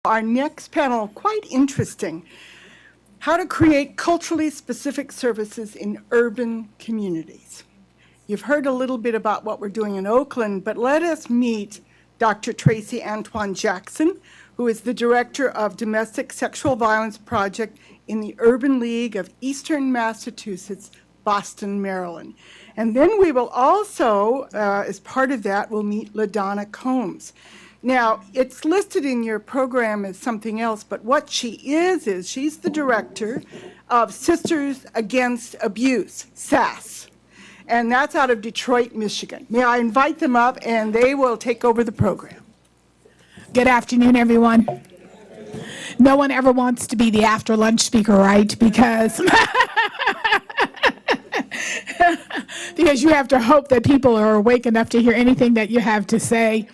Our next panel, quite interesting. How to create culturally specific services in urban communities. You've heard a little bit about what we're doing in Oakland, but let us meet Dr. Tracy Antoine Jackson, who is the director of Domestic Sexual Violence Project in the Urban League of Eastern Massachusetts, Boston, Maryland. And then we will also, as part of that, we'll meet LaDonna Combs. Now, it's listed in your program as something else, but what she is she's the director of Sisters Against Abuse, SAS, and that's out of Detroit, Michigan. May I invite them up, and they will take over the program. Good afternoon, everyone. No one ever wants to be the after lunch speaker, right? Because because you have to hope that people are awake enough to hear anything that you have to say.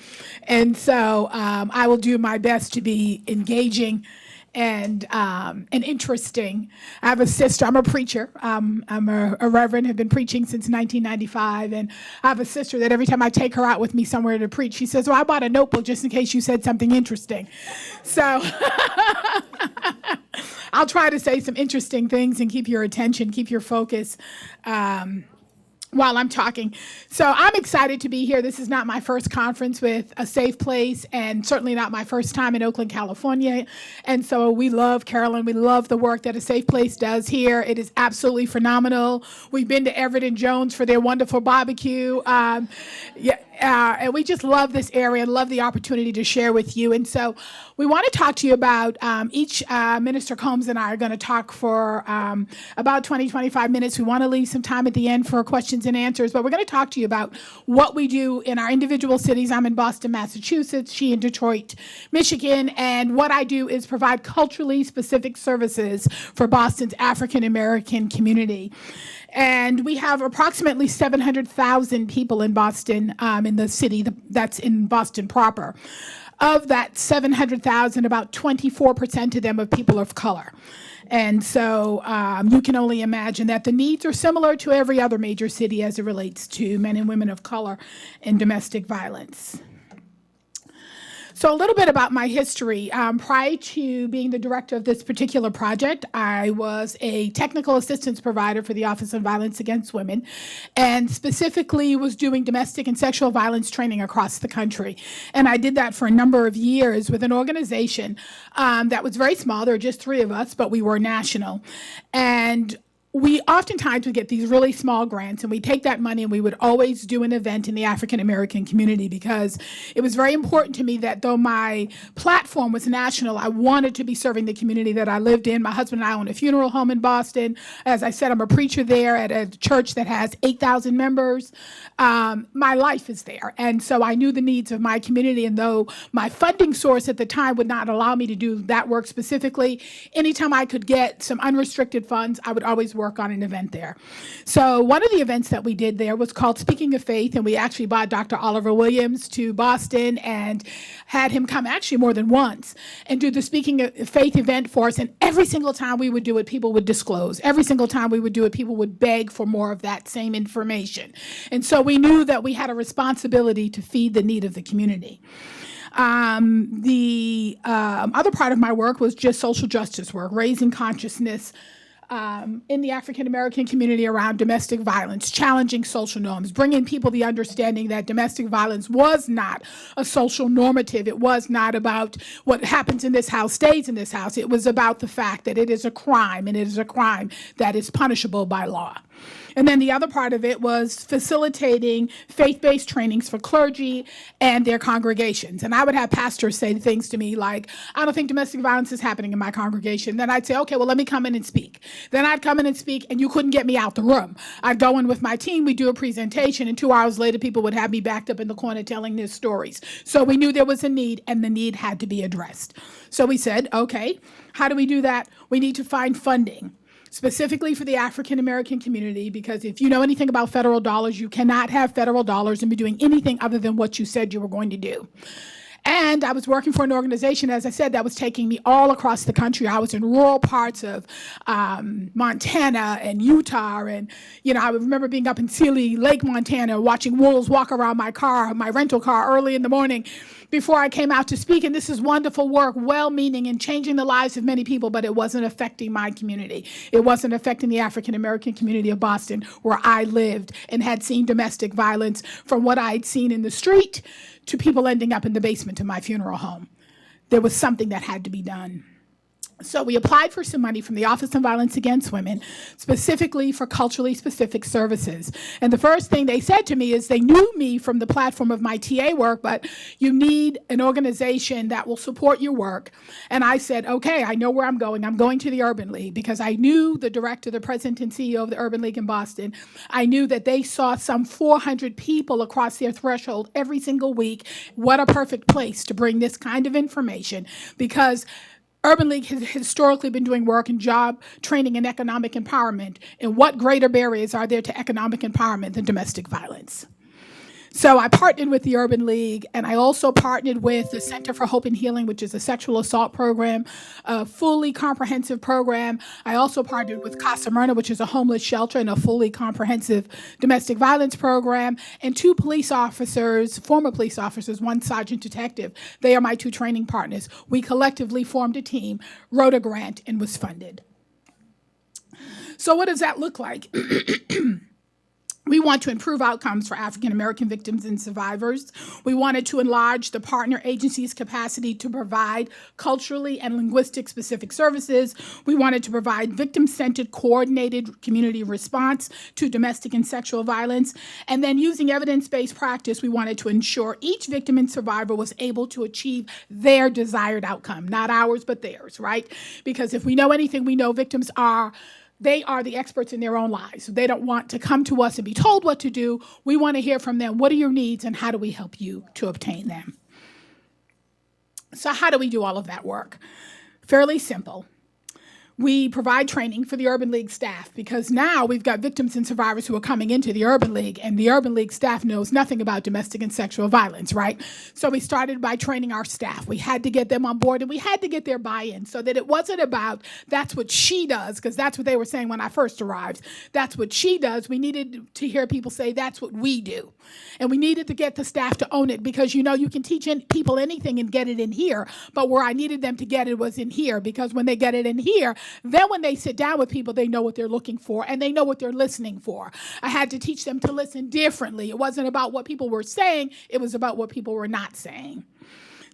And so I will do my best to be engaging and interesting. I have a sister. I'm a preacher. I'm a reverend, have been preaching since 1995. And I have a sister that every time I take her out with me somewhere to preach, she says, well, I bought a notebook just in case you said something interesting. So I'll try to say some interesting things and keep your attention, keep your focus while I'm talking. So I'm excited to be here. This is not my first conference with A Safe Place, and certainly not my first time in Oakland, California. And so we love Carolyn. We love the work that A Safe Place does here. It is absolutely phenomenal. We've been to Everett and Jones for their wonderful barbecue. And we just love this area and love the opportunity to share with you. And so we want to talk to you about each Minister Combs and I are going to talk for about 20, 25 minutes. We want to leave some time at the end for questions and answers, but we're going to talk to you about what we do in our individual cities. I'm in Boston, Massachusetts, she in Detroit, Michigan, and what I do is provide culturally specific services for Boston's African American community. And we have approximately 700,000 people in Boston, in the city that's in Boston proper. Of that 700,000, about 24% of them are people of color. And so you can only imagine that the needs are similar to every other major city as it relates to men and women of color in domestic violence. So a little bit about my history. Prior to being the director of this particular project, I was a technical assistance provider for the Office of Violence Against Women, and specifically was doing domestic and sexual violence training across the country. And I did that for a number of years with an organization that was very small. There were just 3 of us, but we were national. And we oftentimes would get these really small grants, and we take that money and we would always do an event in the African American community, because it was very important to me that though my platform was national, I wanted to be serving the community that I lived in. My husband and I own a funeral home in Boston. As I said, I'm a preacher there at a church that has 8,000 members. My life is there. And so I knew the needs of my community, and though my funding source at the time would not allow me to do that work specifically, anytime I could get some unrestricted funds, I would always work on an event there. So one of the events that we did there was called Speaking of Faith, and we actually brought Dr. Oliver Williams to Boston and had him come actually more than once and do the Speaking of Faith event for us. And every single time we would do it, people would disclose. Every single time we would do it, people would beg for more of that same information. And so we knew that we had a responsibility to feed the need of the community. The other part of my work was just social justice work, raising consciousness in the African American community around domestic violence, challenging social norms, bringing people the understanding that domestic violence was not a social normative. It was not about what happens in this house stays in this house. It was about the fact that it is a crime, and it is a crime that is punishable by law. And then the other part of it was facilitating faith-based trainings for clergy and their congregations. And I would have pastors say things to me like, I don't think domestic violence is happening in my congregation. Then I'd say, okay, well, let me come in and speak. Then I'd come in and speak, and you couldn't get me out the room. I'd go in with my team, we'd do a presentation, and 2 hours later, people would have me backed up in the corner telling their stories. So we knew there was a need, and the need had to be addressed. So we said, okay, how do we do that? We need to find funding, specifically for the African American community, because if you know anything about federal dollars, you cannot have federal dollars and be doing anything other than what you said you were going to do. And I was working for an organization, as I said, that was taking me all across the country. I was in rural parts of Montana and Utah. And, I remember being up in Sealy Lake, Montana, watching wolves walk around my rental car early in the morning before I came out to speak. And this is wonderful work, well-meaning and changing the lives of many people, but it wasn't affecting my community. It wasn't affecting the African-American community of Boston, where I lived and had seen domestic violence, from what I'd seen in the street to people ending up in the basement of my funeral home. There was something that had to be done. So we applied for some money from the Office on Violence Against Women, specifically for culturally specific services. And the first thing they said to me is they knew me from the platform of my TA work, but you need an organization that will support your work. And I said, okay, I know where I'm going. I'm going to the Urban League, because I knew the director, the president and CEO of the Urban League in Boston. I knew that they saw some 400 people across their threshold every single week. What a perfect place to bring this kind of information, because Urban League has historically been doing work in job training and economic empowerment. And what greater barriers are there to economic empowerment than domestic violence? So I partnered with the Urban League, and I also partnered with the Center for Hope and Healing, which is a sexual assault program, a fully comprehensive program. I also partnered with Casa Myrna, which is a homeless shelter and a fully comprehensive domestic violence program, and 2 police officers, former police officers, 1 sergeant detective. They are my 2 training partners. We collectively formed a team, wrote a grant, and was funded. So what does that look like? We want to improve outcomes for African-American victims and survivors. We wanted to enlarge the partner agency's capacity to provide culturally and linguistic specific services. We wanted to provide victim-centered, coordinated community response to domestic and sexual violence. And then, using evidence-based practice, we wanted to ensure each victim and survivor was able to achieve their desired outcome, not ours, but theirs, right? Because if we know anything, we know victims are the experts in their own lives. They don't want to come to us and be told what to do. We want to hear from them. What are your needs, and how do we help you to obtain them? So how do we do all of that work? Fairly simple. We provide training for the Urban League staff, because now we've got victims and survivors who are coming into the Urban League, and the Urban League staff knows nothing about domestic and sexual violence, right? So we started by training our staff. We had to get them on board, and we had to get their buy-in, so that it wasn't about that's what she does, because that's what they were saying when I first arrived. That's what she does. We needed to hear people say that's what we do. And we needed to get the staff to own it, because you can teach people anything and get it in here, but where I needed them to get it was in here, because when they get it in here, then when they sit down with people, they know what they're looking for, and they know what they're listening for. I had to teach them to listen differently. It wasn't about what people were saying. It was about what people were not saying.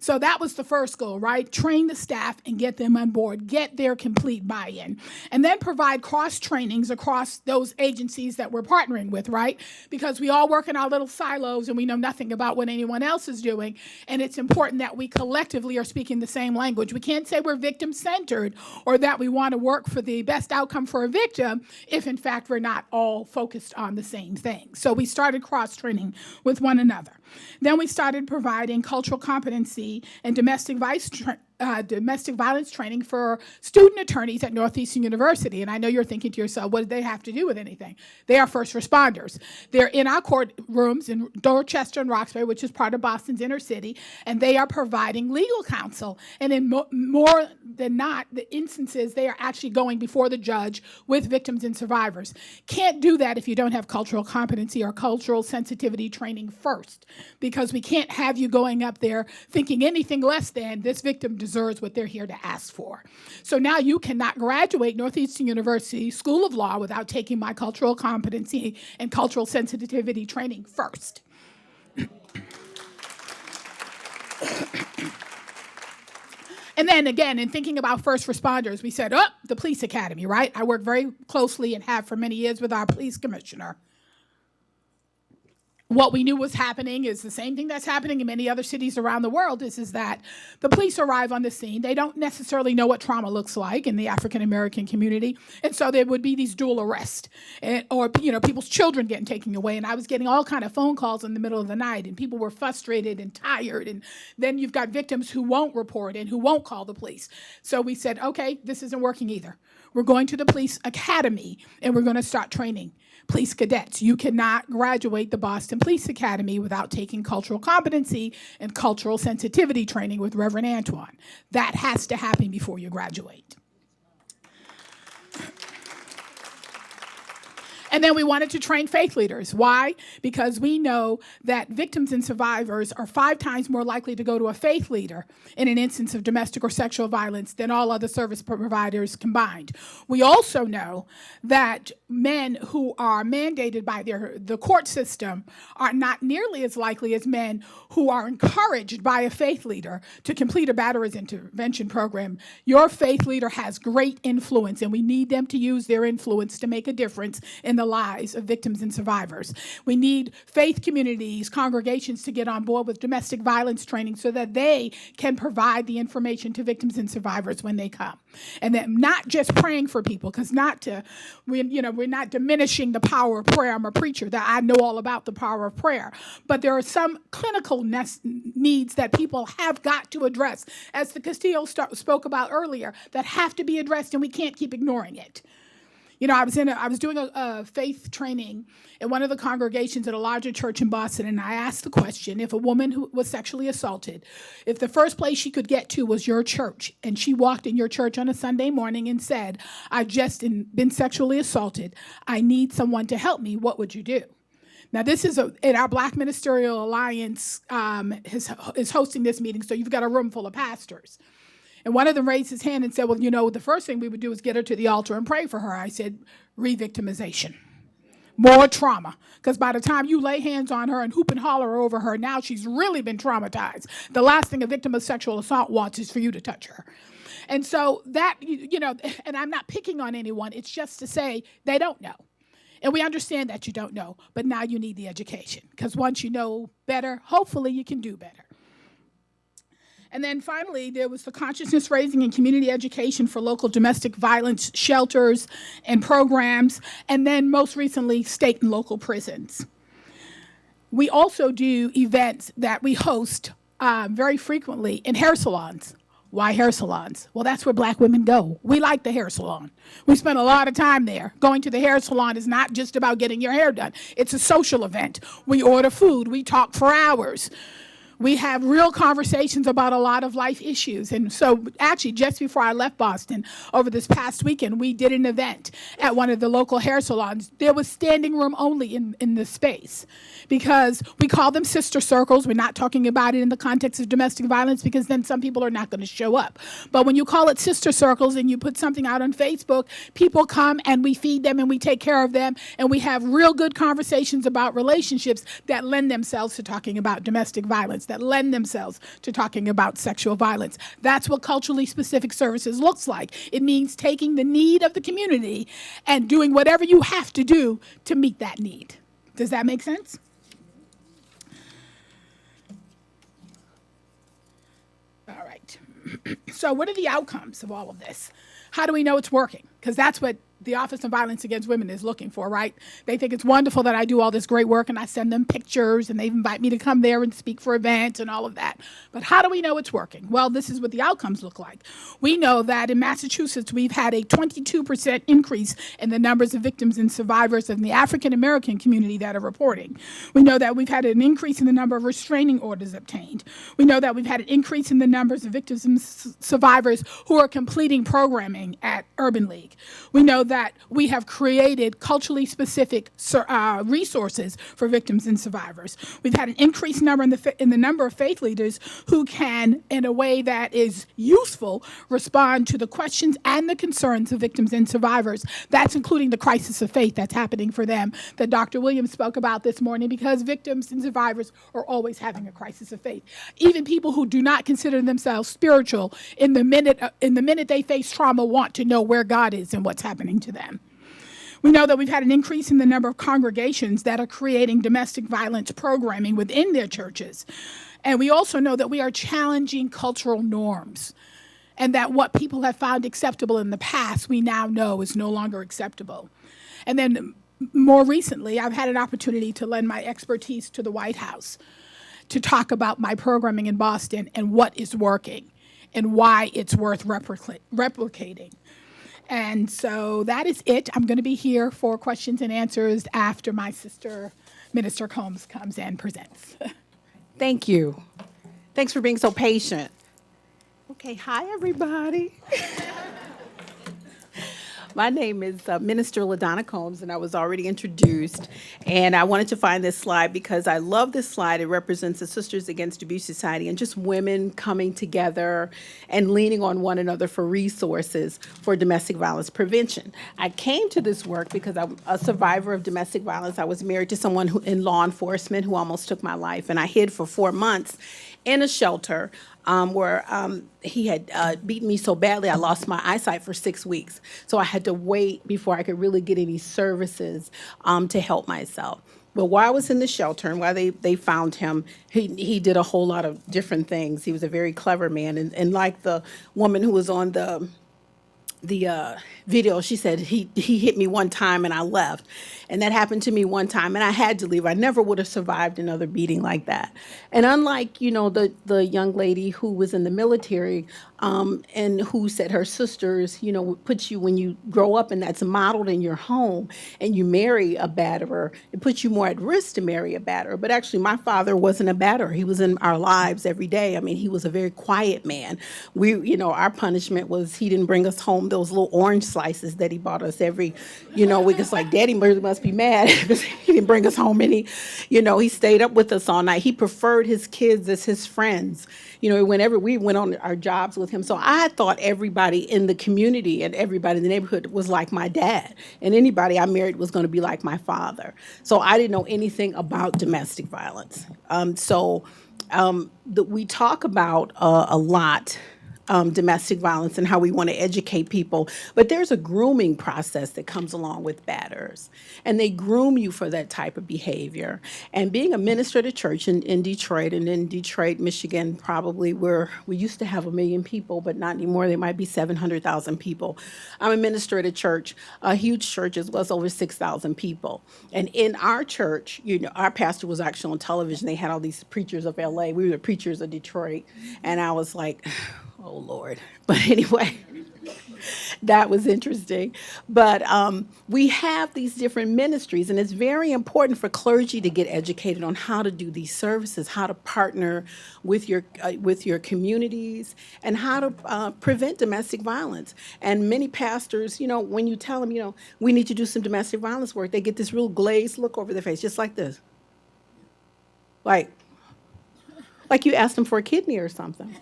So that was the first goal, right? Train the staff and get them on board, get their complete buy-in, and then provide cross-trainings across those agencies that we're partnering with, right? Because we all work in our little silos and we know nothing about what anyone else is doing, and it's important that we collectively are speaking the same language. We can't say we're victim-centered or that we want to work for the best outcome for a victim if, in fact, we're not all focused on the same thing. So we started cross-training with one another. Then we started providing cultural competency and domestic violence training for student attorneys at Northeastern University. And I know you're thinking to yourself, what do they have to do with anything? They are first responders. They're in our courtrooms in Dorchester and Roxbury, which is part of Boston's inner city, and they are providing legal counsel. And in more than not, the instances, they are actually going before the judge with victims and survivors. Can't do that if you don't have cultural competency or cultural sensitivity training first, because we can't have you going up there thinking anything less than this victim deserves what they're here to ask for. So now you cannot graduate Northeastern University School of Law without taking my cultural competency and cultural sensitivity training first. And then again, in thinking about first responders, we said, the police academy, right? I work very closely and have for many years with our police commissioner. What we knew was happening is the same thing that's happening in many other cities around the world is that the police arrive on the scene. They don't necessarily know what trauma looks like in the African-American community. And so there would be these dual arrests or people's children getting taken away. And I was getting all kind of phone calls in the middle of the night, and people were frustrated and tired. And then you've got victims who won't report and who won't call the police. So we said, okay, this isn't working either. We're going to the police academy, and we're going to start training police cadets. You cannot graduate the Boston Boston Police Academy without taking cultural competency and cultural sensitivity training with Reverend Antoine. That has to happen before you graduate. And then we wanted to train faith leaders. Why? Because we know that victims and survivors are 5 times more likely to go to a faith leader in an instance of domestic or sexual violence than all other service providers combined. We also know that men who are mandated by the court system are not nearly as likely as men who are encouraged by a faith leader to complete a batterer's intervention program. Your faith leader has great influence, and we need them to use their influence to make a difference in the lives of victims and survivors. We need faith communities, congregations to get on board with domestic violence training so that they can provide the information to victims and survivors when they come. And then not just praying for people, because we're not diminishing the power of prayer. I'm a preacher, that I know all about the power of prayer. But there are some clinical needs that people have got to address, as the Castillo spoke about earlier, that have to be addressed, and we can't keep ignoring it. You know, I was doing a faith training at one of the congregations at a larger church in Boston, and I asked the question, if a woman who was sexually assaulted, if the first place she could get to was your church, and she walked in your church on a Sunday morning and said, I've just been sexually assaulted, I need someone to help me, what would you do? Now, this is in our Black Ministerial Alliance is hosting this meeting, so you've got a room full of pastors. And one of them raised his hand and said, well, you know, the first thing we would do is get her to the altar and pray for her. I said, re-victimization, more trauma. Because by the time you lay hands on her and hoop and holler over her, now she's really been traumatized. The last thing a victim of sexual assault wants is for you to touch her. And so that, you know, and I'm not picking on anyone. It's just to say they don't know. And we understand that you don't know, but now you need the education. Because once you know better, hopefully you can do better. And then finally, there was the consciousness raising and community education for local domestic violence shelters and programs, and then most recently, state and local prisons. We also do events that we host very frequently in hair salons. Why hair salons? Well, that's where Black women go. We like the hair salon. We spend a lot of time there. Going to the hair salon is not just about getting your hair done. It's a social event. We order food. We talk for hours. We have real conversations about a lot of life issues. And so actually, just before I left Boston over this past weekend, we did an event at one of the local hair salons. There was standing room only in the space because we call them sister circles. We're not talking about it in the context of domestic violence because then some people are not going to show up. But when you call it sister circles and you put something out on Facebook, people come and we feed them and we take care of them and we have real good conversations about relationships that lend themselves to talking about domestic violence, that lend themselves to talking about sexual violence. That's what culturally specific services looks like. It means taking the need of the community and doing whatever you have to do to meet that need. Does that make sense? All right. So what are the outcomes of all of this? How do we know it's working? Because that's what the Office of Violence Against Women is looking for, right? They think it's wonderful that I do all this great work and I send them pictures and they invite me to come there and speak for events and all of that. But how do we know it's working? Well, this is what the outcomes look like. We know that in Massachusetts, we've had a 22% increase in the numbers of victims and survivors in the African American community that are reporting. We know that we've had an increase in the number of restraining orders obtained. We know that we've had an increase in the numbers of victims and survivors who are completing programming at Urban League. We know that we have created culturally specific resources for victims and survivors. We've had an increased number in the number of faith leaders who can, in a way that is useful, respond to the questions and the concerns of victims and survivors. That's including the crisis of faith that's happening for them that Dr. Williams spoke about this morning, because victims and survivors are always having a crisis of faith. Even people who do not consider themselves spiritual, in the minute they face trauma, want to know where God is and what's happening to them. We know that we've had an increase in the number of congregations that are creating domestic violence programming within their churches. And we also know that we are challenging cultural norms, and that what people have found acceptable in the past, we now know is no longer acceptable. And then more recently, I've had an opportunity to lend my expertise to the White House to talk about my programming in Boston and what is working and why it's worth replicating. And so that is it. I'm going to be here for questions and answers after my sister, Minister Combs comes and presents. Thank you. Thanks for being so patient. Okay, hi, everybody. My name is Minister LaDonna Combs, and I was already introduced. And I wanted to find this slide because I love this slide. It represents the Sisters Against Abuse Society and just women coming together and leaning on one another for resources for domestic violence prevention. I came to this work because I'm a survivor of domestic violence. I was married to someone in law enforcement who almost took my life, and I hid for 4 months in a shelter where he had beaten me so badly I lost my eyesight for 6 weeks. So I had to wait before I could really get any services to help myself. But while I was in the shelter and while they found him, he did a whole lot of different things. He was a very clever man. And like the woman who was on the video, she said he hit me one time and I left. And that happened to me one time and I had to leave. I never would have survived another beating like that. And unlike, the young lady who was in the military and who said her sisters, put you, when you grow up and that's modeled in your home and you marry a batterer, it puts you more at risk to marry a batterer. But actually, my father wasn't a batterer. He was in our lives every day. I mean, he was a very quiet man. Our punishment was he didn't bring us home those little orange slices that he bought us every, we just like, Daddy must be mad because he didn't bring us home any, he stayed up with us all night. He preferred his kids as his friends, whenever we went on our jobs with him. So I thought everybody in the community and everybody in the neighborhood was like my dad, and anybody I married was going to be like my father. So I didn't know anything about domestic violence. We talk about a lot domestic violence and how we want to educate people. But there's a grooming process that comes along with batterers, and they groom you for that type of behavior. And being a minister at a church in Detroit, and in Detroit, Michigan, probably where we used to have 1 million people, but not anymore. There might be 700,000 people. I'm a minister at a church, a huge church as well, as over 6,000 people. And in our church, our pastor was actually on television. They had all these preachers of LA. We were the preachers of Detroit. And I was like, oh, Lord. But anyway, that was interesting. But we have these different ministries, and it's very important for clergy to get educated on how to do these services, how to partner with your communities, and how to prevent domestic violence. And many pastors, when you tell them, we need to do some domestic violence work, they get this real glazed look over their face, just like this. Like you asked them for a kidney or something.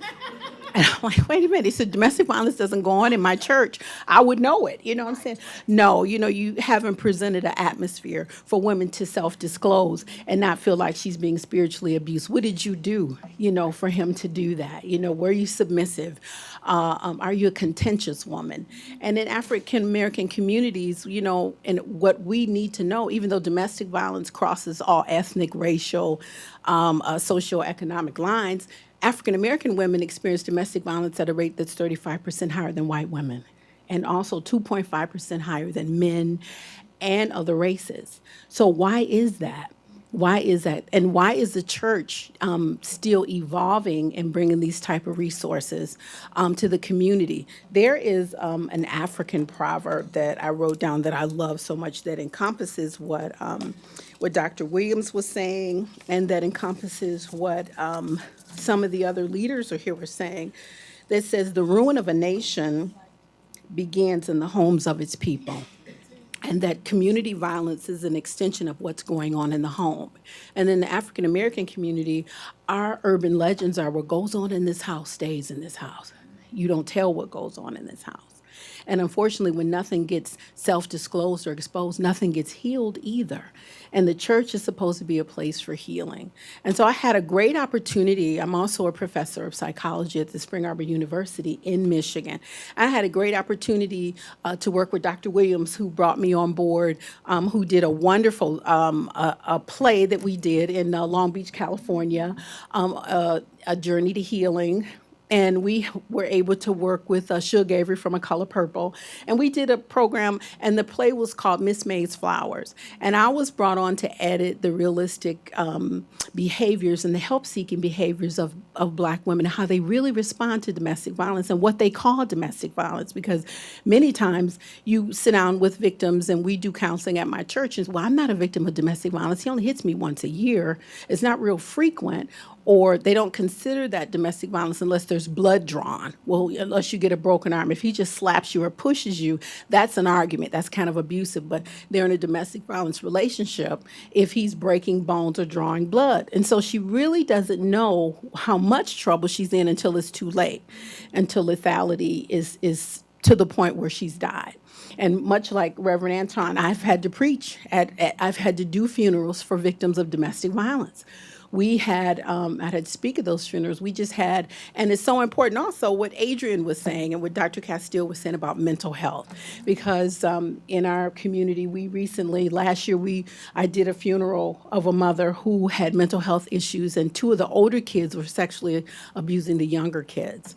And I'm like, wait a minute. He said, domestic violence doesn't go on in my church. I would know it. You know what I'm saying? No, you haven't presented an atmosphere for women to self-disclose and not feel like she's being spiritually abused. What did you do, for him to do that? Were you submissive? Are you a contentious woman? And in African-American communities, and what we need to know, even though domestic violence crosses all ethnic, racial, socioeconomic lines, African-American women experience domestic violence at a rate that's 35% higher than white women, and also 2.5% higher than men and other races. So why is that? Why is that? And why is the church still evolving and bringing these type of resources to the community? There is an African proverb that I wrote down that I love so much that encompasses what Dr. Williams was saying, and that encompasses what some of the other leaders here were saying, that says the ruin of a nation begins in the homes of its people. And that community violence is an extension of what's going on in the home. And in the African American community, our urban legends are what goes on in this house stays in this house. You don't tell what goes on in this house. And unfortunately, when nothing gets self-disclosed or exposed, nothing gets healed either. And the church is supposed to be a place for healing. And so I had a great opportunity. I'm also a professor of psychology at the Spring Arbor University in Michigan. I had a great opportunity to work with Dr. Williams, who brought me on board, who did a wonderful a play that we did in Long Beach, California, A Journey to Healing. And we were able to work with Suge Avery from A Color Purple. And we did a program, and the play was called Miss May's Flowers. And I was brought on to edit the realistic behaviors and the help-seeking behaviors of Black women, how they really respond to domestic violence and what they call domestic violence. Because many times you sit down with victims, and we do counseling at my church, and well, I'm not a victim of domestic violence. He only hits me once a year. It's not real frequent. Or they don't consider that domestic violence unless there's blood drawn. Well, unless you get a broken arm. If he just slaps you or pushes you, that's an argument. That's kind of abusive. But they're in a domestic violence relationship if he's breaking bones or drawing blood. And so she really doesn't know how much trouble she's in until it's too late, until lethality is to the point where she's died. And much like Reverend Anton, I've had to preach, I've had to do funerals for victims of domestic violence. We had, I had to speak at those funerals. We just had, and it's so important also what Adrian was saying and what Dr. Castile was saying about mental health. Because in our community, we recently, last year, I did a funeral of a mother who had mental health issues, and 2 of the older kids were sexually abusing the younger kids.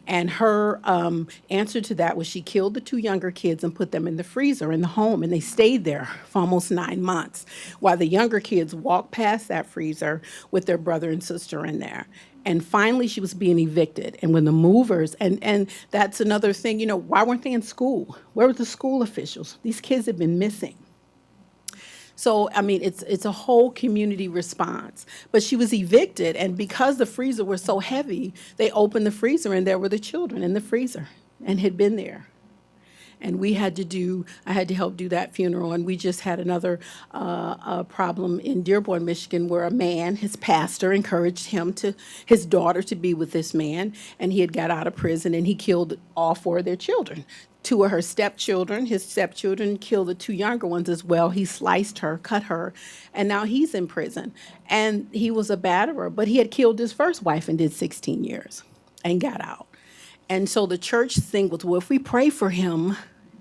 And her answer to that was she killed the 2 younger kids and put them in the freezer in the home, and they stayed there for almost 9 months while the younger kids walked past that freezer with their brother and sister in there. And finally, she was being evicted. And when the movers, and that's another thing, why weren't they in school? Where were the school officials? These kids have been missing. So, I mean, it's a whole community response. But she was evicted, and because the freezer was so heavy, they opened the freezer, and there were the children in the freezer and had been there. And I had to help do that funeral. And we just had another problem in Dearborn, Michigan, where a man, his pastor, encouraged his daughter to be with this man. And he had got out of prison, and he killed all 4 of their children. 2 of her stepchildren, his stepchildren, killed the 2 younger ones as well. He sliced her, cut her, and now he's in prison. And he was a batterer, but he had killed his first wife and did 16 years and got out. And so the church thing was, well, if we pray for him,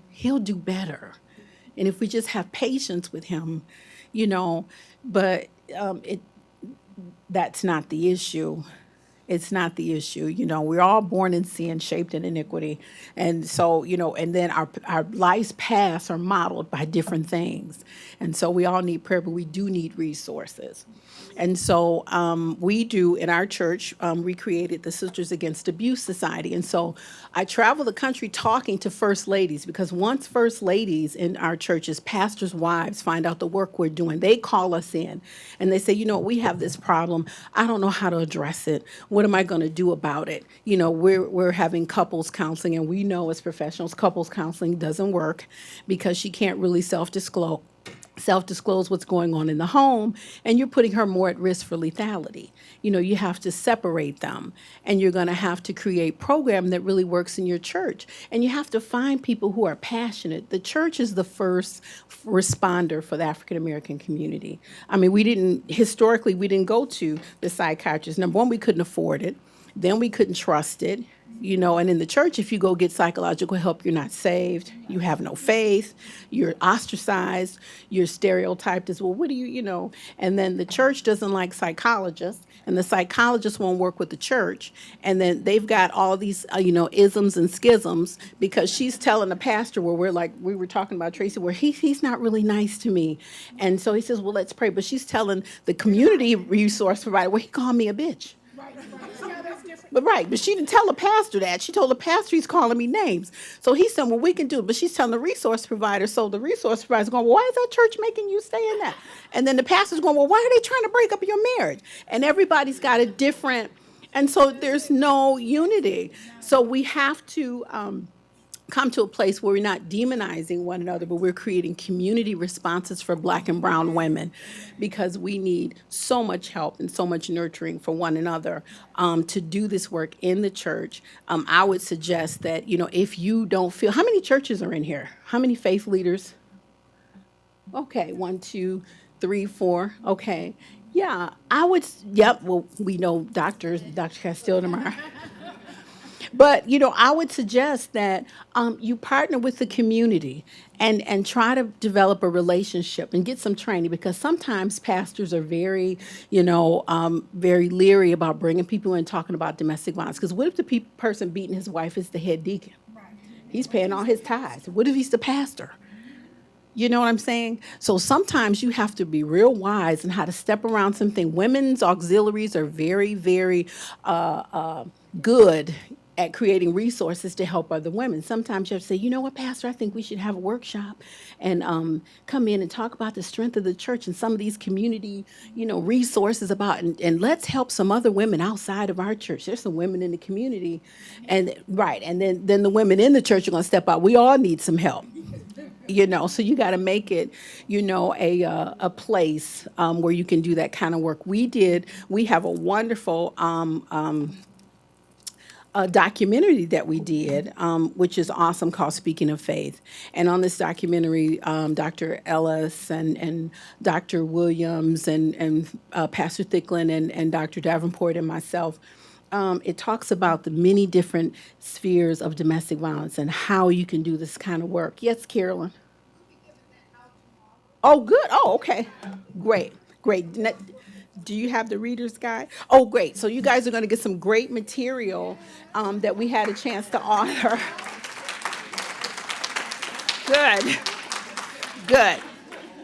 he'll do better. And if we just have patience with him, but that's not the issue. It's not the issue. We're all born in sin, shaped in iniquity. And so, and then our life's paths are modeled by different things. And so we all need prayer, but we do need resources. And so we do, in our church, we created the Sisters Against Abuse Society. And so I travel the country talking to first ladies, because once first ladies in our churches, pastors' wives, find out the work we're doing, they call us in and they say, we have this problem. I don't know how to address it. What am I going to do about it? We're having couples counseling, and we know as professionals, couples counseling doesn't work because she can't really self-disclose what's going on in the home, and you're putting her more at risk for lethality. You have to separate them, and you're going to have to create a program that really works in your church. And you have to find people who are passionate. The church is the first responder for the African American community. I mean, historically, we didn't go to the psychiatrist. Number one, we couldn't afford it. Then we couldn't trust it. And in the church, if you go get psychological help, you're not saved, you have no faith, you're ostracized, you're stereotyped as, well, what do you. And then the church doesn't like psychologists, and the psychologists won't work with the church. And then they've got all these, isms and schisms, because she's telling the pastor, where we were talking about Tracy, where he's not really nice to me. And so he says, well, let's pray. But she's telling the community resource provider, well, he called me a bitch. But she didn't tell the pastor that. She told the pastor he's calling me names. So he said, well, we can do it. But she's telling the resource provider. So the resource provider's going, well, why is that church making you stay in that? And then the pastor's going, well, why are they trying to break up your marriage? And everybody's got a different, and so there's no unity. So we have to come to a place where we're not demonizing one another, but we're creating community responses for Black and brown women, because we need so much help and so much nurturing for one another to do this work in the church. I would suggest that, if you don't feel, how many churches are in here? How many faith leaders? Okay, 1, 2, 3, 4. Okay. Yeah, well, we know Dr. Castile tomorrow. But I would suggest that you partner with the community and try to develop a relationship and get some training, because sometimes pastors are very, very leery about bringing people in talking about domestic violence. Because what if the person beating his wife is the head deacon? He's paying all his tithes. What if he's the pastor? You know what I'm saying? So sometimes you have to be real wise in how to step around something. Women's auxiliaries are very, very good at creating resources to help other women. Sometimes you have to say, you know what, Pastor, I think we should have a workshop and come in and talk about the strength of the church and some of these community, resources about, and let's help some other women outside of our church. There's some women in the community, and right, and then the women in the church are going to step out. We all need some help. So you got to make it, a place where you can do that kind of work. We have a wonderful a documentary that we did, which is awesome, called Speaking of Faith. And on this documentary, Dr. Ellis and Dr. Williams and Pastor Thicklin and Dr. Davenport and myself, it talks about the many different spheres of domestic violence and how you can do this kind of work. Yes, Carolyn? Oh, good. Oh, okay. Great. Great. Do you have the reader's guide? Oh, great. So you guys are going to get some great material that we had a chance to author. Good. Good.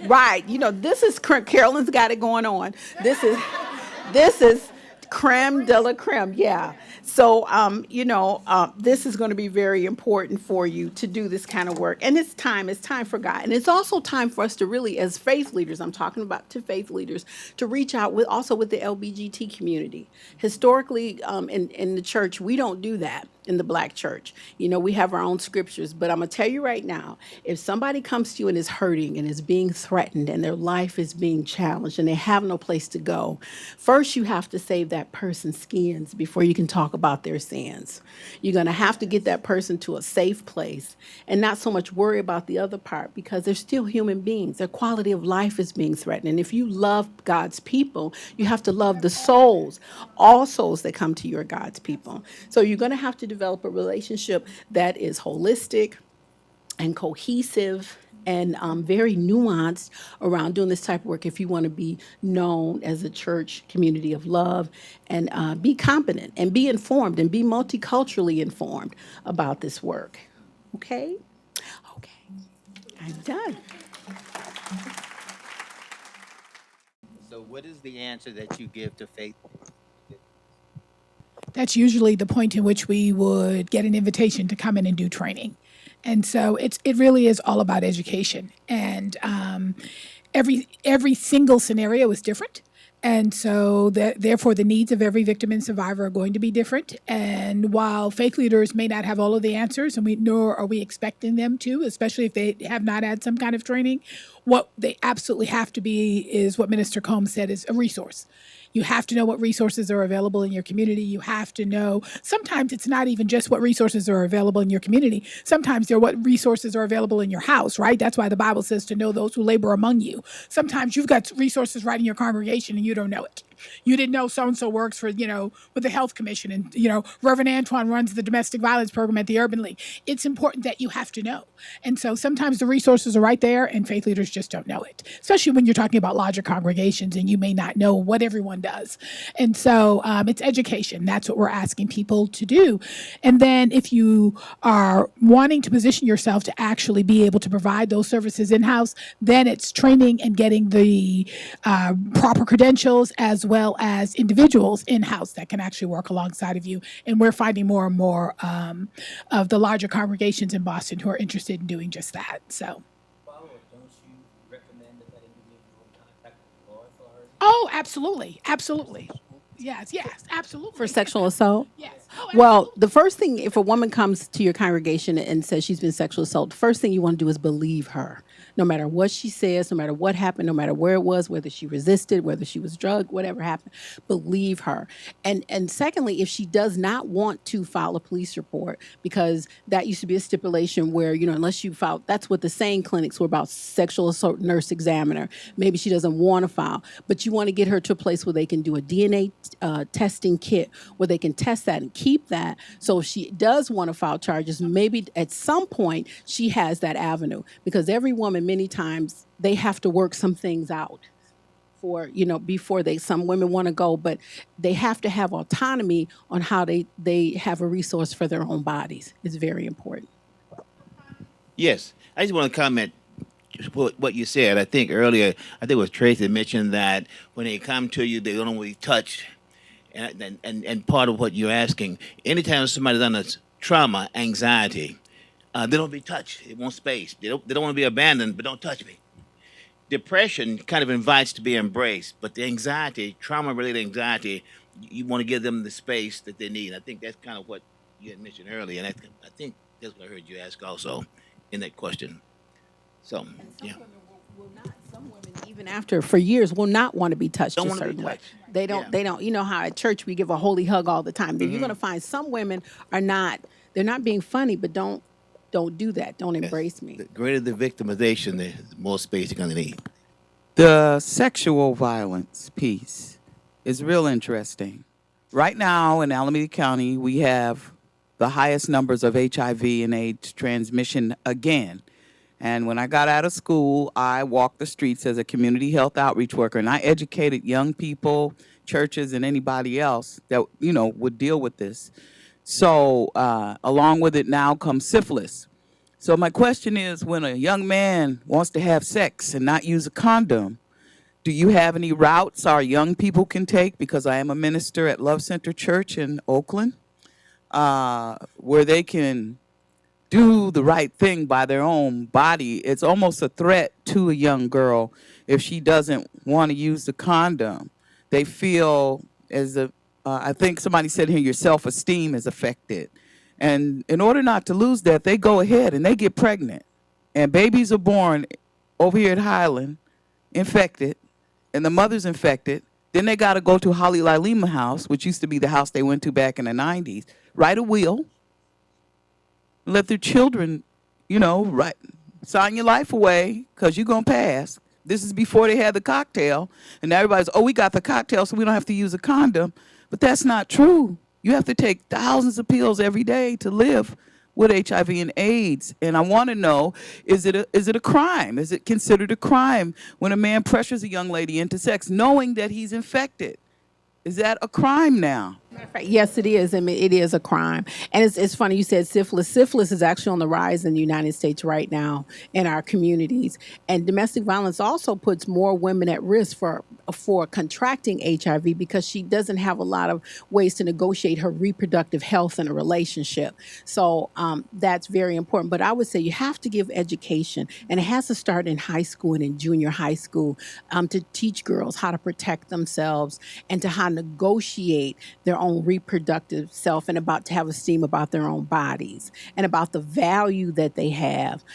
Right. This is Carolyn's got it going on. This is creme de la creme. Yeah. So, this is going to be very important for you to do this kind of work. And it's time for God. And it's also time for us to really, as faith leaders, I'm talking about to faith leaders, to reach out with the LBGT community. Historically, in the church, we don't do that. In the Black church, we have our own scriptures, but I'm gonna tell you right now, if somebody comes to you and is hurting and is being threatened and their life is being challenged and they have no place to go, first you have to save that person's skins before you can talk about their sins. You're gonna have to get that person to a safe place and not so much worry about the other part, because they're still human beings. Their quality of life is being threatened. And if you love God's people, you have to love the souls, all souls that come to you are God's people. So you're gonna have to develop a relationship that is holistic and cohesive and very nuanced around doing this type of work if you want to be known as a church community of love, and be competent and be informed and be multiculturally informed about this work. Okay? Okay. I'm done. So what is the answer that you give to faith? That's usually the point in which we would get an invitation to come in and do training. And so it really is all about education. And every single scenario is different. And so therefore the needs of every victim and survivor are going to be different. And while faith leaders may not have all of the answers, and nor are we expecting them to, especially if they have not had some kind of training, what they absolutely have to be is what Minister Combs said, is a resource. You have to know what resources are available in your community. You have to know, sometimes it's not even just what resources are available in your community. Sometimes they're what resources are available in your house, right? That's why the Bible says to know those who labor among you. Sometimes you've got resources right in your congregation and you don't know it. You didn't know so-and-so works for, with the Health Commission, and, Reverend Antoine runs the domestic violence program at the Urban League. It's important that you have to know. And so sometimes the resources are right there and faith leaders just don't know it, especially when you're talking about larger congregations and you may not know what everyone does. And so it's education. That's what we're asking people to do. And then if you are wanting to position yourself to actually be able to provide those services in-house, then it's training and getting the proper credentials, as well as individuals in-house that can actually work alongside of you. And we're finding more and more of the larger congregations in Boston who are interested in doing just that. So. Don't you recommend that individual contact the law authority? Oh, absolutely. Absolutely. Yes, absolutely. For sexual assault? Yes. Oh, Well, absolutely. the first thing, if a woman comes to your congregation and says she's been sexually assaulted, the first thing you want to do is believe her. No matter what she says, no matter what happened, no matter where it was, whether she resisted, whether she was drugged, whatever happened, believe her. And secondly, if she does not want to file a police report, because that used to be a stipulation where, unless you file, that's what the SANE clinics were about, sexual assault nurse examiner. Maybe she doesn't want to file, but you want to get her to a place where they can do a DNA testing kit, where they can test that and keep that. So if she does want to file charges, maybe at some point she has that avenue, because every woman, many times, they have to work some things out for, before some women want to go, but they have to have autonomy on how they have a resource for their own bodies. It's very important. Yes, I just want to comment what you said. I think earlier, I think it was Tracy mentioned that when they come to you, they don't only touch, and part of what you're asking, anytime somebody's under trauma, anxiety, they don't be touched. They want space. They don't want to be abandoned, but don't touch me. Depression kind of invites to be embraced, but the anxiety, trauma-related anxiety, you want to give them the space that they need. I think that's kind of what you had mentioned earlier, and I think that's what I heard you ask also in that question. So, yeah. Some women, even after for years, will not want to be touched Don't a want to be certain way. touched. They don't. Yeah. They don't. You know how at church we give a holy hug all the time. Then you're going to find some women are not. They're not being funny, but don't do that. Don't embrace me. The greater the victimization, the more space you're going to need. The sexual violence piece is real interesting. Right now in Alameda County, we have the highest numbers of HIV and AIDS transmission again. And when I got out of school, I walked the streets as a community health outreach worker, and I educated young people, churches, and anybody else that, would deal with this. So along with it now comes syphilis. So my question is, when a young man wants to have sex and not use a condom, do you have any routes our young people can take? Because I am a minister at Love Center Church in Oakland, where they can do the right thing by their own body. It's almost a threat to a young girl if she doesn't want to use the condom. They feel I think somebody said here, your self-esteem is affected. And in order not to lose that, they go ahead and they get pregnant. And babies are born over here at Highland, infected, and the mother's infected. Then they got to go to Holly Lilema House, which used to be the house they went to back in the 90s, write a will, let their children, sign your life away because you're going to pass. This is before they had the cocktail. And everybody's, we got the cocktail, so we don't have to use a condom. But that's not true. You have to take thousands of pills every day to live with HIV and AIDS. And I want to know, is it a crime? Is it considered a crime when a man pressures a young lady into sex knowing that he's infected? Is that a crime now? Yes, it is. I mean, it is a crime. And it's funny you said syphilis. Syphilis is actually on the rise in the United States right now in our communities. And domestic violence also puts more women at risk for contracting HIV because she doesn't have a lot of ways to negotiate her reproductive health in a relationship. So that's very important. But I would say you have to give education, and it has to start in high school and in junior high school to teach girls how to protect themselves and to how to negotiate their own reproductive self and about to have esteem about their own bodies and about the value that they have.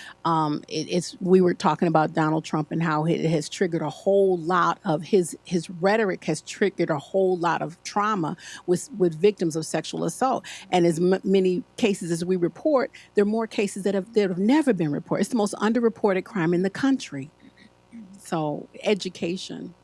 We were talking about Donald Trump and how it has triggered a whole lot of his rhetoric has triggered a whole lot of trauma with victims of sexual assault. And as many cases as we report, there are more cases that have never been reported. It's the most underreported crime in the country. So education.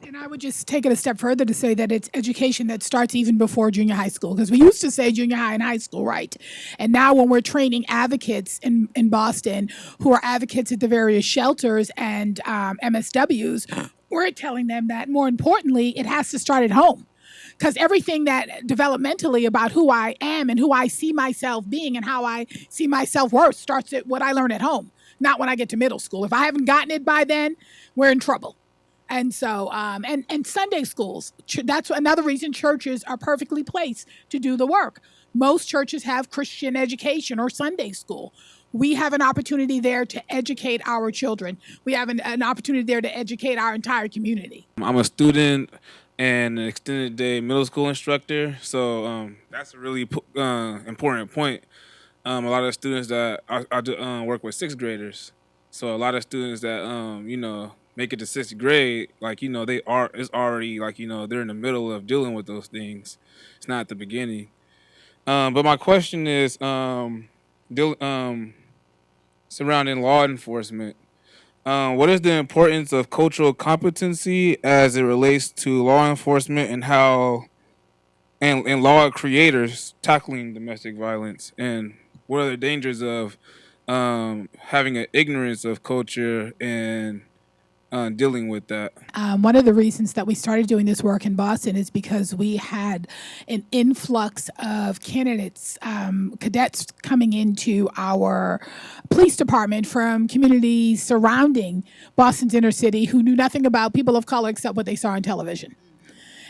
And I would just take it a step further to say that it's education that starts even before junior high school, because we used to say junior high and high school, right? And now when we're training advocates in Boston who are advocates at the various shelters and MSWs, we're telling them that more importantly, it has to start at home. Because everything that developmentally about who I am and who I see myself being and how I see my self-worth starts at what I learn at home, not when I get to middle school. If I haven't gotten it by then, we're in trouble. And so, and Sunday schools, that's another reason churches are perfectly placed to do the work. Most churches have Christian education or Sunday school. We have an opportunity there to educate our children. We have an opportunity there to educate our entire community. I'm a student and an extended day middle school instructor, so that's a really important point. A lot of students that I do work with sixth graders, so a lot of students that make it to sixth grade, it's already they're in the middle of dealing with those things. It's not at the beginning. But my question is surrounding law enforcement. What is the importance of cultural competency as it relates to law enforcement, and how and law creators tackling domestic violence, and what are the dangers of having an ignorance of culture and dealing with that. One of the reasons that we started doing this work in Boston is because we had an influx of candidates, cadets coming into our police department from communities surrounding Boston's inner city who knew nothing about people of color except what they saw on television.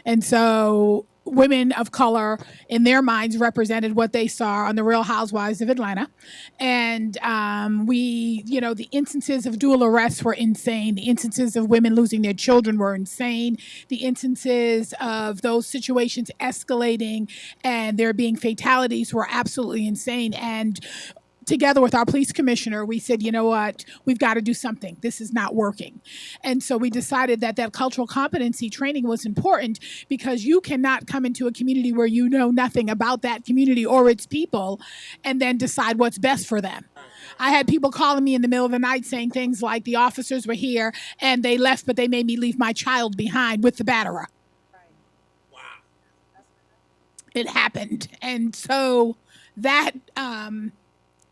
And so women of color in their minds represented what they saw on the Real Housewives of Atlanta. And the instances of dual arrests were insane. The instances of women losing their children were insane. The instances of those situations escalating and there being fatalities were absolutely insane. And together with our police commissioner, we said, you know what, we've got to do something. This is not working. And so we decided that cultural competency training was important because you cannot come into a community where you know nothing about that community or its people and then decide what's best for them. I had people calling me in the middle of the night saying things like the officers were here and they left, but they made me leave my child behind with the batterer. Wow. It happened. And so that,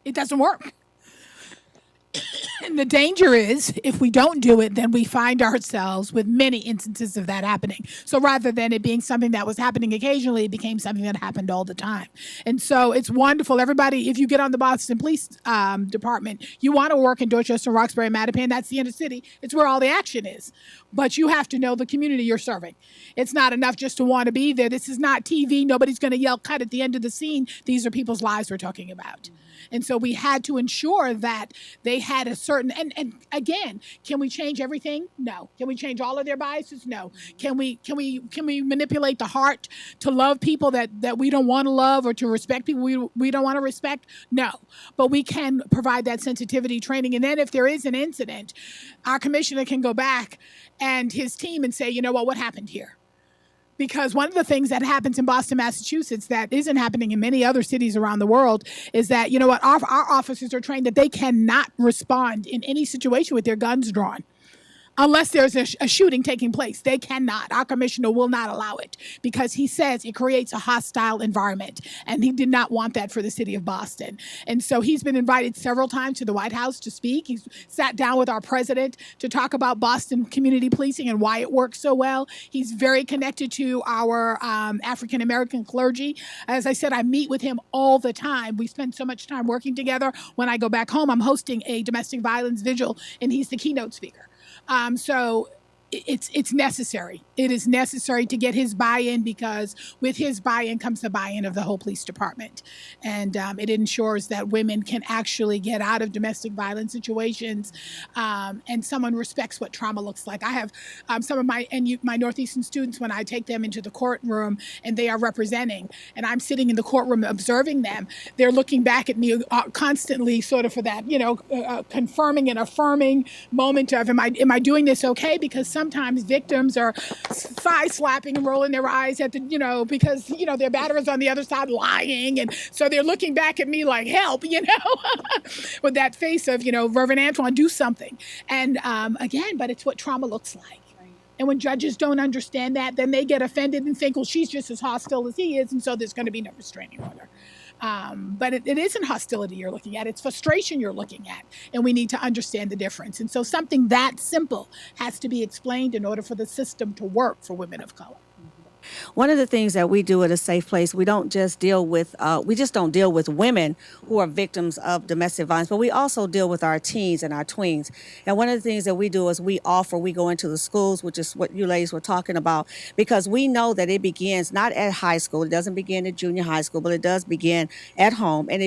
it doesn't work. And the danger is if we don't do it, then we find ourselves with many instances of that happening. So rather than it being something that was happening occasionally, it became something that happened all the time. And so it's wonderful. Everybody, if you get on the Boston Police Department, you want to work in Dorchester, Roxbury, Mattapan. That's the inner city. It's where all the action is. But you have to know the community you're serving. It's not enough just to want to be there. This is not TV. Nobody's going to yell cut at the end of the scene. These are people's lives we're talking about. And so we had to ensure that they had a certain, and again, can we change everything? No. Can we change all of their biases? No. Can we manipulate the heart to love people that we don't want to love or to respect people we don't want to respect? No. But we can provide that sensitivity training. And then if there is an incident, our commissioner can go back and his team and say, you know what happened here? Because one of the things that happens in Boston, Massachusetts that isn't happening in many other cities around the world is that, our officers are trained that they cannot respond in any situation with their guns drawn. Unless there's a shooting taking place. They cannot. Our commissioner will not allow it because he says it creates a hostile environment. And he did not want that for the city of Boston. And so he's been invited several times to the White House to speak. He's sat down with our president to talk about Boston community policing and why it works so well. He's very connected to our African-American clergy. As I said, I meet with him all the time. We spend so much time working together. When I go back home, I'm hosting a domestic violence vigil, and he's the keynote speaker. So it's necessary. It is necessary to get his buy-in because with his buy-in comes the buy-in of the whole police department. And it ensures that women can actually get out of domestic violence situations and someone respects what trauma looks like. I have some of my Northeastern students, when I take them into the courtroom and they are representing, and I'm sitting in the courtroom observing them, they're looking back at me constantly sort of for that, confirming and affirming moment of, am I doing this okay? Because sometimes victims are side slapping and rolling their eyes at because their batterer's on the other side lying, and so they're looking back at me like help, with that face of Reverend Antoine, do something. And again, but it's what trauma looks like. And when judges don't understand that, then they get offended and think, well, she's just as hostile as he is, and so there's going to be no restraining order. But it isn't hostility you're looking at, it's frustration you're looking at, and we need to understand the difference. And so something that simple has to be explained in order for the system to work for women of color. One of the things that we do at A Safe Place, we don't just deal with, women who are victims of domestic violence, but we also deal with our teens and our tweens. And one of the things that we do is we go into the schools, which is what you ladies were talking about, because we know that it begins not at high school, it doesn't begin at junior high school, but it does begin at home, and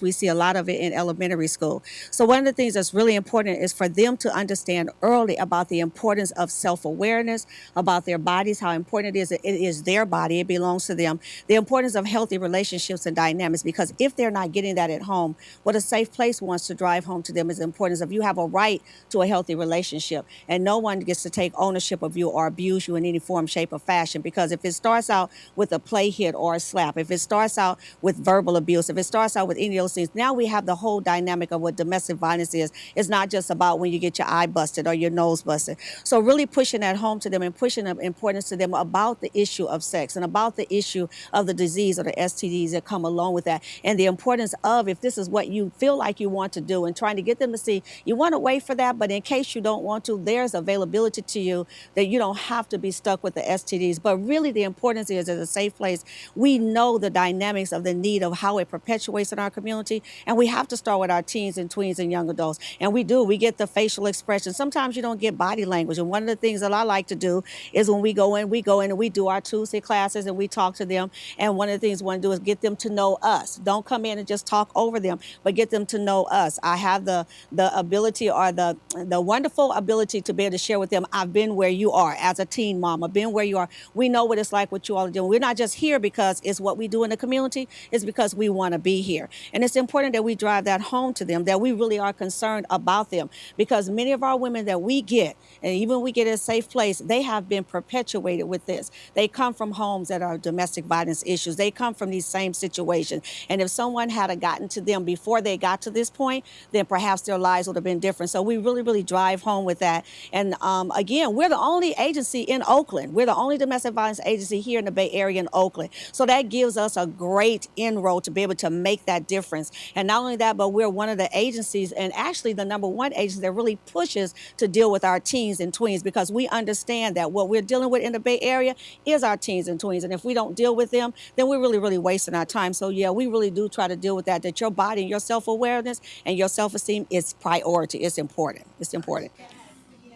we see a lot of it in elementary school. So one of the things that's really important is for them to understand early about the importance of self-awareness, about their bodies, how important it is. It is their body, it belongs to them. The importance of healthy relationships and dynamics, because if they're not getting that at home, what A Safe Place wants to drive home to them is the importance of you have a right to a healthy relationship, and no one gets to take ownership of you or abuse you in any form, shape, or fashion. Because if it starts out with a play hit or a slap, if it starts out with verbal abuse, if it starts out with any of those things, now we have the whole dynamic of what domestic violence is. It's not just about when you get your eye busted or your nose busted. So really pushing that home to them and pushing the importance to them about the issue issue of sex and about the issue of the disease or the STDs that come along with that, and the importance of, if this is what you feel like you want to do, and trying to get them to see you want to wait for that, but in case you don't want to, there's availability to you that you don't have to be stuck with the STDs. But really the importance is, as a safe place, we know the dynamics of the need of how it perpetuates in our community, and we have to start with our teens and tweens and young adults. And we get the facial expression. Sometimes you don't get body language, and one of the things that I like to do is when we go in and we do our Tuesday classes and we talk to them, and one of the things we want to do is get them to know us. Don't come in and just talk over them, but get them to know us. I have the ability, or the wonderful ability, to be able to share with them, I've been where you are as a teen mom. I've been where you are. We know what it's like, what you all are doing. We're not just here because it's what we do in the community. It's because we want to be here. And it's important that we drive that home to them, that we really are concerned about them, because many of our women that we get, and even we get in a safe place, they have been perpetuated with this. They come from homes that are domestic violence issues. They come from these same situations. And if someone had gotten to them before they got to this point, then perhaps their lives would have been different. So we really, really drive home with that. And again, we're the only agency in Oakland. We're the only domestic violence agency here in the Bay Area in Oakland. So that gives us a great inroad to be able to make that difference. And not only that, but we're one of the agencies, and actually the #1 agency that really pushes to deal with our teens and tweens, because we understand that what we're dealing with in the Bay Area is our teens and tweens. And if we don't deal with them, then we're really, really wasting our time. So yeah, we really do try to deal with that your body and your self-awareness and your self-esteem is priority. It's important. It's important.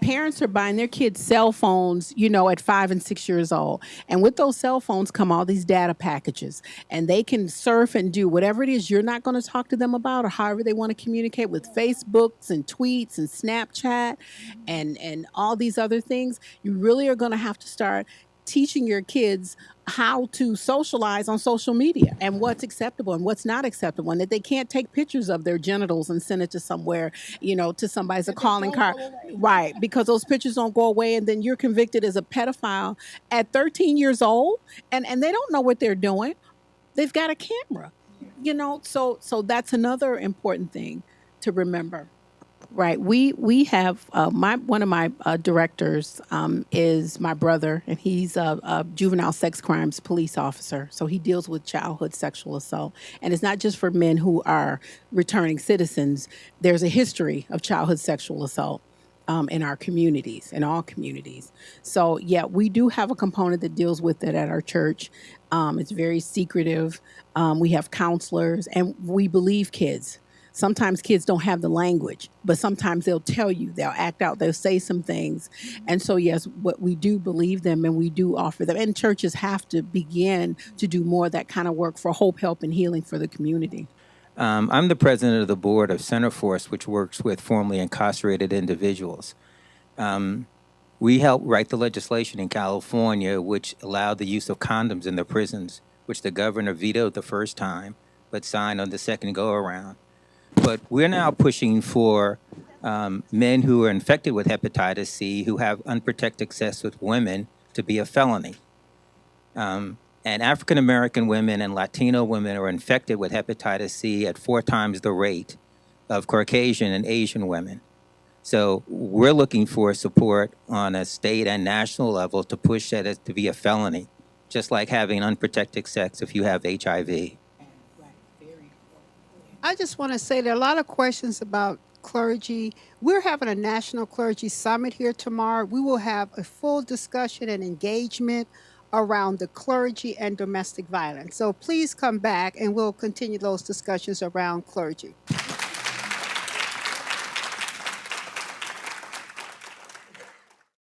Parents are buying their kids cell phones, at 5 and 6 years old. And with those cell phones come all these data packages, and they can surf and do whatever it is you're not going to talk to them about, or however they want to communicate with Facebooks and tweets and Snapchat and all these other things. You really are going to have to start teaching your kids how to socialize on social media, and what's acceptable and what's not acceptable, and that they can't take pictures of their genitals and send it to somewhere, to somebody's a calling card. Right, because those pictures don't go away, and then you're convicted as a pedophile at 13 years old, and they don't know what they're doing. They've got a camera, so that's another important thing to remember. Right. We have one of my directors is my brother, and he's a juvenile sex crimes police officer. So he deals with childhood sexual assault, and it's not just for men who are returning citizens. There's a history of childhood sexual assault in our communities, in all communities. So yeah, we do have a component that deals with it at our church. It's very secretive. We have counselors, and we believe kids. Sometimes kids don't have the language, but sometimes they'll tell you, they'll act out, they'll say some things. And so, yes, what we do believe them, and we do offer them. And churches have to begin to do more of that kind of work for hope, help, and healing for the community. I'm the president of the board of Centerforce, which works with formerly incarcerated individuals. We helped write the legislation in California, which allowed the use of condoms in the prisons, which the governor vetoed the first time, but signed on the second go-around. But we're now pushing for men who are infected with hepatitis C, who have unprotected sex with women, to be a felony. And African-American women and Latino women are infected with hepatitis C at 4 times the rate of Caucasian and Asian women. So we're looking for support on a state and national level to push that as to be a felony, just like having unprotected sex if you have HIV. I just want to say there are a lot of questions about clergy. We're having a National Clergy Summit here tomorrow. We will have a full discussion and engagement around the clergy and domestic violence. So please come back, and we'll continue those discussions around clergy.